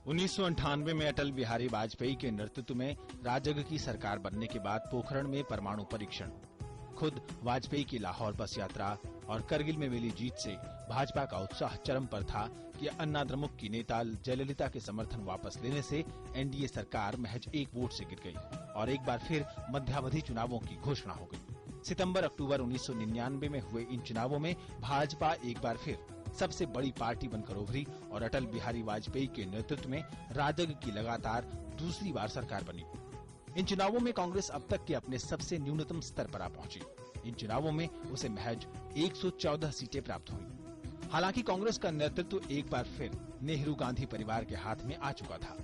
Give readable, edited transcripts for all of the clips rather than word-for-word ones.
1998 में अटल बिहारी वाजपेयी के नेतृत्व में राजग की सरकार बनने के बाद पोखरण में परमाणु परीक्षण, खुद वाजपेयी की लाहौर बस यात्रा और करगिल में मिली जीत से भाजपा का उत्साह चरम पर था कि अन्ना द्रमुक की नेता जयललिता के समर्थन वापस लेने से एनडीए सरकार महज एक वोट से गिर गई और एक बार फिर मध्यावधि चुनावों की घोषणा हो गई। सितंबर-अक्टूबर 1999 में हुए इन चुनावों में भाजपा एक बार फिर सबसे बड़ी पार्टी बनकर उभरी और अटल बिहारी वाजपेयी के नेतृत्व में राजग की लगातार दूसरी बार सरकार बनी। इन चुनावों में कांग्रेस अब तक के अपने सबसे न्यूनतम स्तर पर आ पहुंची। इन चुनावों में उसे महज 114 सीटें प्राप्त हुई। हालांकि कांग्रेस का नेतृत्व एक बार फिर नेहरू गांधी परिवार के हाथ में आ चुका था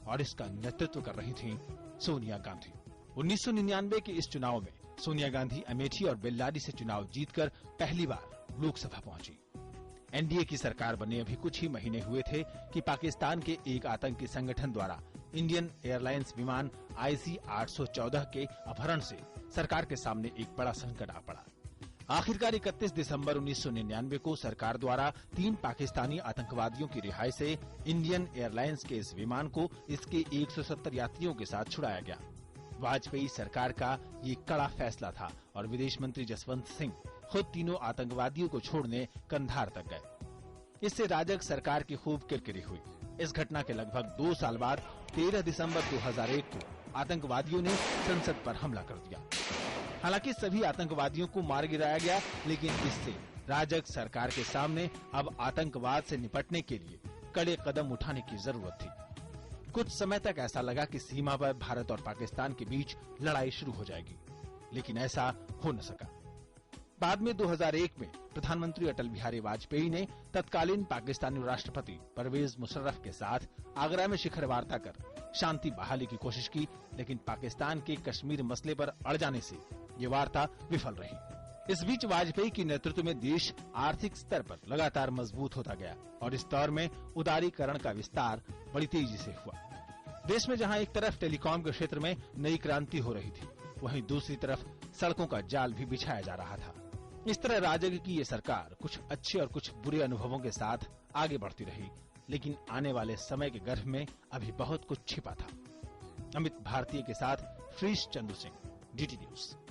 और इसका नेतृत्व कर रही थीं सोनिया गांधी। 1999 के इस चुनाव में सोनिया गांधी अमेठी और बेल्लारी से चुनाव जीतकर पहली बार लोकसभा पहुंची। एनडीए की सरकार बने अभी कुछ ही महीने हुए थे कि पाकिस्तान के एक आतंकी संगठन द्वारा इंडियन एयरलाइंस विमान IC-814 के अपहरण से सरकार के सामने एक बड़ा संकट आ पड़ा। आखिरकार 31 दिसंबर 1999 को सरकार द्वारा 3 पाकिस्तानी आतंकवादियों की रिहाई से इंडियन एयरलाइंस के इस विमान को इसके 170 यात्रियों के साथ छुड़ाया गया। वाजपेयी सरकार का ये कड़ा फैसला था और विदेश मंत्री जसवंत सिंह खुद तीनों आतंकवादियों को छोड़ने कंधार तक गए। इससे राजग सरकार की खूब किरकिरी हुई। इस घटना के लगभग 2 साल बाद 13 दिसंबर 2001 को आतंकवादियों ने संसद पर हमला कर दिया। हालांकि सभी आतंकवादियों को मार गिराया गया, लेकिन इससे राजग सरकार के सामने अब आतंकवाद से निपटने के लिए कड़े कदम उठाने की जरूरत थी। कुछ समय तक ऐसा लगा कि सीमा पर भारत और पाकिस्तान के बीच लड़ाई शुरू हो जाएगी, लेकिन ऐसा हो न सका। बाद में 2001 में प्रधानमंत्री अटल बिहारी वाजपेयी ने तत्कालीन पाकिस्तानी राष्ट्रपति परवेज मुशर्रफ के साथ आगरा में शिखर वार्ता कर शांति बहाली की कोशिश की, लेकिन पाकिस्तान के कश्मीर मसले पर अड़ जाने से ये वार्ता विफल रही। इस बीच वाजपेयी के नेतृत्व में देश आर्थिक स्तर पर लगातार मजबूत होता गया और इस दौर में उदारीकरण का विस्तार बड़ी तेजी से हुआ। देश में जहां एक तरफ टेलीकॉम के क्षेत्र में नई क्रांति हो रही थी, वहीं दूसरी तरफ सड़कों का जाल भी बिछाया जा रहा था। इस तरह राजग की ये सरकार कुछ अच्छे और कुछ बुरे अनुभवों के साथ आगे बढ़ती रही, लेकिन आने वाले समय के गर्भ में अभी बहुत कुछ छिपा था। अमित भारती के साथ फ्रीश चंदू सिंह, DT न्यूज।